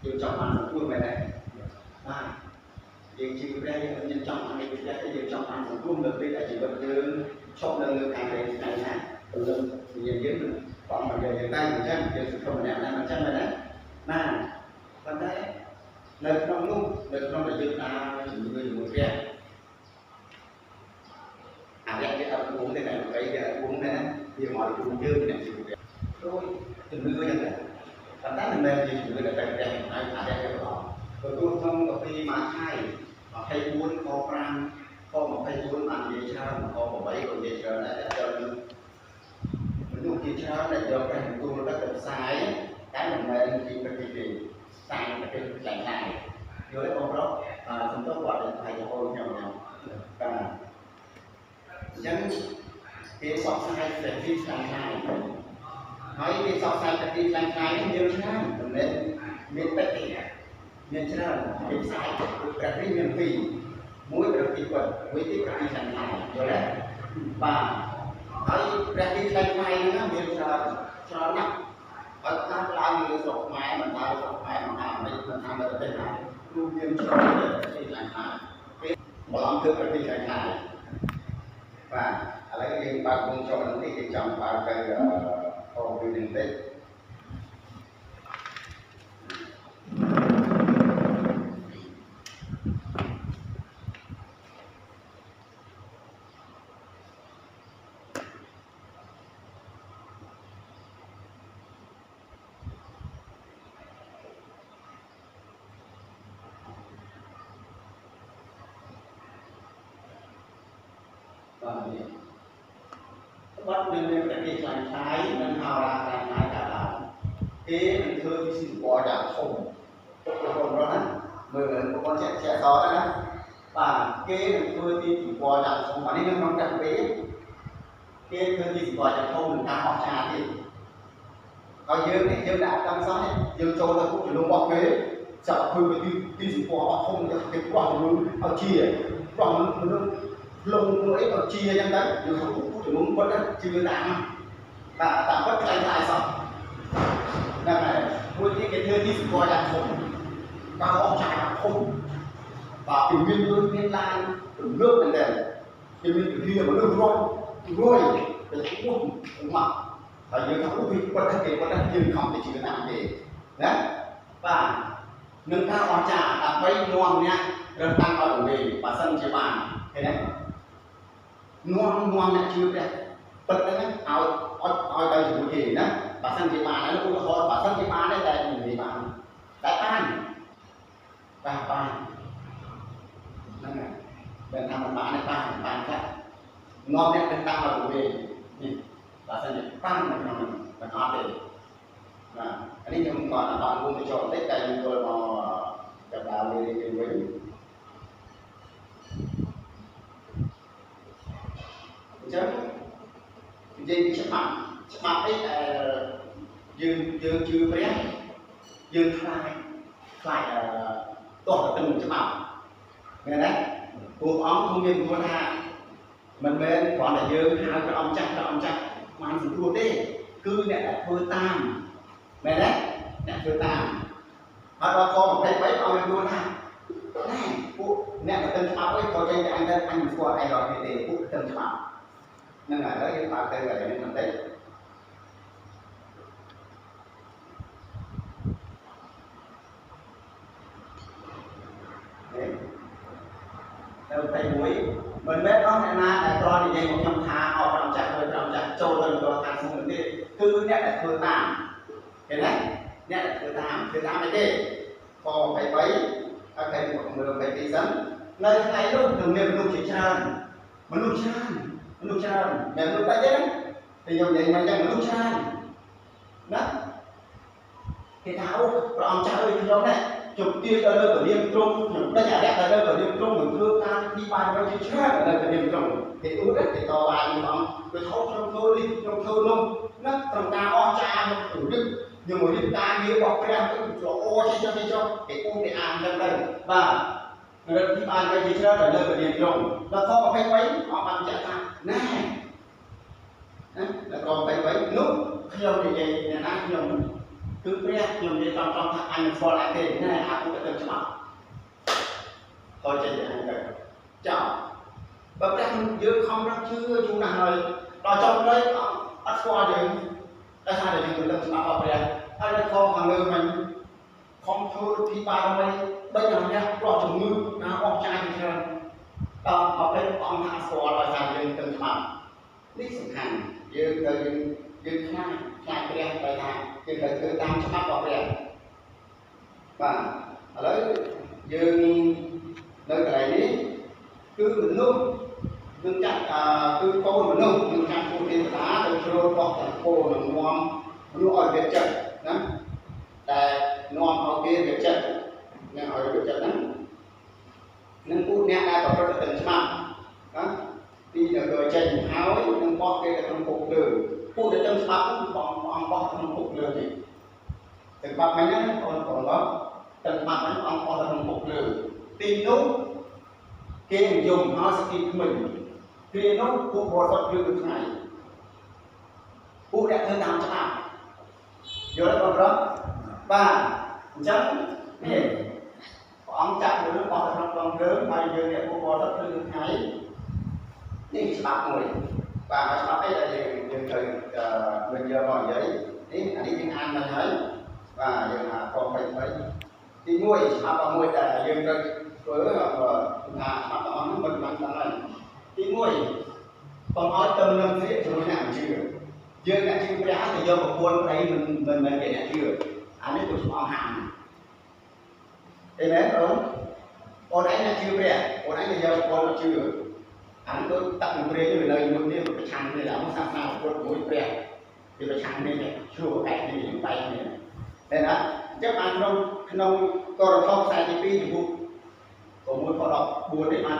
យើងចង់បានសង្គមមែនទេបាទយើងជឿព្រះយើងចង់ឲ្យព្រះយើងចង់បានសង្គមនៅពេលដែលជីវិតយើងឈប់នៅលើខាងនេះថ្ងៃណាព្រលឹមយើងបងមកយើងតែអញ្ចឹងយើងសង្គមម្នាក់ណាអញ្ចឹងមែនទេណាប៉ុន្តែនៅក្នុងនោះនៅក្នុងដែលយើងដើរជាមួយព្រះអារៈគេអត់គង់ទេតែអីគេអត់គង់ទេវាមកគង់យើងអ្នកជីវិតដូចជំនឿយ៉ាងណាប៉ុន្តែមិនមែនជាជំនឿដែលតែព្រះអារៈគេប្រឡំទទួលក្នុងកាពីមួយខែ24ខ5ខ24បាននិយាយច្រើនខ8ក៏និយាយច្រើនដែរតែមនុស្សជាច្រើនដែលយកព្រះទទួលទៅផ្សាយតែមិនមែនជាប្រតិទេតែប្រតិខ្លាំងណាស់យល់ទេបងប្រុសសំដៅគាត់ទៅឲ្យចូលខ្ញុំបាទអញ្ចឹងគេសកស្ាយតែទីខ្លាំងណាស់ហើយគេសកស្ាយតែទីខ្លាំងណាស់នេះយើងច្រើនមិនមែនមានតែទេមានច្រើនគេផ្សាយព្រះនេះមានពីរមួយព្រះទីគាត់មួយទីព្រះទីខ្លាំងណាស់យល់ទេបាទហើយព្រះទីខ្លាំងណាស់ហ្នឹងមានច្រើនណាស់អត់តាមឡើងលើស្រុកខ្មែរមិនដើរស្រុកខ្មែរមិនថាមិនថាទៅទេណាគ្រូមានច្រើនទីខ្លាំងណាស់ពេលបឡំគឺព្រះទីខ្លាំងណាស់បាទឥឡូវយើងបើកវងចុះនឹងនេះគេចង់បើកទៅអូពីនឹងតិចបាត់នឹងមានប្រទេសខ្លាំងខ្លាយនិងហោរាខ្លាំងខ្លាយកើតឡើងគេនឹងធ្វើវិសិវៈយ៉ាងធំបងប្អូនណាមើលបងប្អូនចេះសណាបាទគេនឹងធ្វើទីវិសិវៈយ៉ាងធំអានេះនៅក្នុងកម្មវិធីគេធ្វើទីវិសិវៈយ៉ាងធំនឹងការអស្ចារ្យទៀតហើយយើងនេះយើងដាក់កម្មសោះនេះយើងចូលទៅពួកជំនុំរបស់គេចាប់ធ្វើទីវិសិវៈអត់ធំទៅគេប្រោះមនុស្សឲ្យជាប្រោះមនុស្សលងមួយអីក៏ជាអញ្ចឹងទៅយើងហៅពួកជំនុំគាត់ជឿតាមតាមគាត់ខ្លាំងខ្លាយសោះហ្នឹងហើយមួយទៀតគេធ្វើទីវិសិវៈយ៉ាងធំការអស្ចារ្យធំបាទពីមានលុយមានឡានទំនើបមែនទេគេមានវិធីមនុស្សរាប់រយទៅពុះមកហើយយើងថាអូពីគាត់ថាគេគាត់ថាយើងខំទៅជឿតាមគេណាបាទនឹងការអស្ចារ្យដើម្បីនាំអ្នករើសតាំងឲ្យវិញបើសិនជាបានឃើញទេនាំអ្នកជឿព្រះពិតហ្នឹងឲ្យទៅជាមួយគេណាបើសិនជាបានហើយឧទាហរណ៍បើសិនជាបានទេតែមិននិយាយបានតែបានហ្នឹងហើយបើថាមិនបានទេបានខ្លះនាំអ្នកទៅតាមឲ្យវិញនេះបើសិនជាបាននៅក្នុងមិនអត់ទេបាទអានេះខ្ញុំគាត់ដល់រួមទៅចូលបន្តិចតែខ្ញុំចូលមកចាប់ដើមលេងវិញអញ្ចឹងនិយាយពីច្បាប់អីយើងជឿព្រះយើងខ្លាចទោះទៅច្បាប់មែនទេពួកអង្គគឺមានគោលថាមិនមែនគ្រាន់តែយើងហៅព្រះអង្គចាស់បានសង្គ្រោះទេគឺអ្នកដែលធ្វើតាមមែនទេអ្នកធ្វើតាមហើយដល់ខ23ឲ្យមានគោលថាណែពួកអ្នកដែលទៅច្បាប់អីក៏ចេញតែអញមិនស្គាល់អីដល់ទេពួកទៅច្បាប់ហ្នឹងហើយឥឡូវយើងបើកទៅឲ្យនេះបន្តិចទៅ21មិនមែនអស់អ្នកណាដែលគ្រាន់និយាយមកខ្ញុំថាអត់ប្រំចាស់ចូលទៅដល់ខាងស្មុំទេគឺអ្នកដែលធ្វើតាមឃើញទេអ្នកដែលធ្វើតាមអីទេខ23ឲ្យតែមើល22សិននៅថ្ងៃនោះនឹងមានមនុស្សជាច្រើនមិនមនុស្សតែទេណាតែខ្ញុំនិយាយមកចឹងមនុស្សច្រើនណាគេថាអូព្រះអង្គចាស់អើយខ្ញុំណាជុំទាយទៅលើពលានទ្រង់ខ្ញុំដេញអរិយទៅលើពលានទ្រង់នឹងធ្វើការទីបានទៅជាច្រើននៅពលានទ្រង់គេអ៊ូតគេតបានព្រះអង្គវាថោកខ្ញុំធ្វើនេះខ្ញុំធ្វើនោះណាត្រង់ការអស្ចារ្យខ្ញុំរៀបការងាររបស់ព្រះទៅល្អចេះគេអ៊ូគេអានទៅបាទរឹកទីបានទៅជាច្រើននៅពលានទ្រង់ដល់ខ23អត់បានចាក់ថាណែណាដល់ខ23នោះខ្ញុំនិយាយអ្នកណាខ្ញុំ cứព្រះខ្ញុំនិយាយចំថាអញស្គាល់អត់ទេណែអាពុទ្ធទៅច្បាប់thôiចេញទៅទៅចោលបើព្រះយើងខំរកជឿយូរណាស់ហើយដល់ចុងក្រោយអត់ស្គាល់យើងតែថាយើងទៅច្បាប់របស់ព្រះហើយនៅខំខាងលើមិនខំធ្វើពីបារមីបិទយ៉ាងនេះប្រោះជំងឺណាអស់ចាយច្រើនដល់អបិទ្ធអង្គថាស្គាល់ដោយសារយើងទៅច្បាប់នេះសំខាន់យើងទៅយើងខ្លាចព្រះដោយថាយើងទៅធ្វើតាមច្បាប់របស់ព្រះបាទឥឡូវយើងនៅកន្លែងនេះគឺមនុស្សនឹងចាក់គឺកូនមនុស្សនឹងចាក់ពូទេវតាទៅជ្រុលបោះទាំងគោនឹងនាំមនុស្សឲ្យវាចិត្តណាតែនាំឲ្យគេវាចិត្តនឹងឲ្យវាចិត្តហ្នឹងនឹងពូអ្នកដែលប្រព្រឹត្តទៅច្បាប់ណាពីដល់ចេញហើយនឹងបោះគេទៅក្នុងគុកលើពូទៅទៅច្បាប់បងអង្គបោះក្នុងគុកលើនេះតែច្បាប់មិនហ្នឹងបងបងទៅច្បាប់ហ្នឹងអង្គបោះទៅក្នុងគុកលើទីនោះគេនិយមឲ្យស្គីថ្មីពីនោះពួកបរិសុទ្ធយើងទៅថ្ងៃពួកអ្នកធ្វើតាមច្បាប់យល់ទេបងប្រុសបាទអញ្ចឹងនេះព្រះអង្គចាក់លើបោះទៅក្នុងដងភ្លើងហើយយើងអ្នកពួកបរិសុទ្ធធ្វើទៅថ្ងៃនេះច្បាប់មួយបាទច្បាប់អីដែលយើងត្រូវយើងយកមកនិយាយនេះអានេះយើងអានមកហើយបាទយើងអាកង3ទី1ច្បាប់មួយដែលយើងត្រូវធ្វើថាច្បាប់របស់នោះមិនបានដល់ហើយទី1កុំឲ្យទៅនឹងស្រៀកជាមួយអ្នកជឿយើងអ្នកជឿព្រះទៅយកប្រពន្ធអីមិនមែនគេអ្នកជឿអានេះគឺច្បាប់ហាមទេមែនអូនឯងអ្នកជឿព្រះអូនឯងទៅយកប្រពន្ធមកជឿអានេះដូចតាក់នឹងព្រះនេះនៅមួយនេះប្រឆាំងគ្នាដល់សាសនាពុទ្ធមួយព្រះវាប្រឆាំងគ្នាឈ្លោះកែកគ្នាបែកគ្នាតែណាអញ្ចឹងបានក្នុងកោរថោខ្សែទី2ចំពោះ6ខ14នេះបាន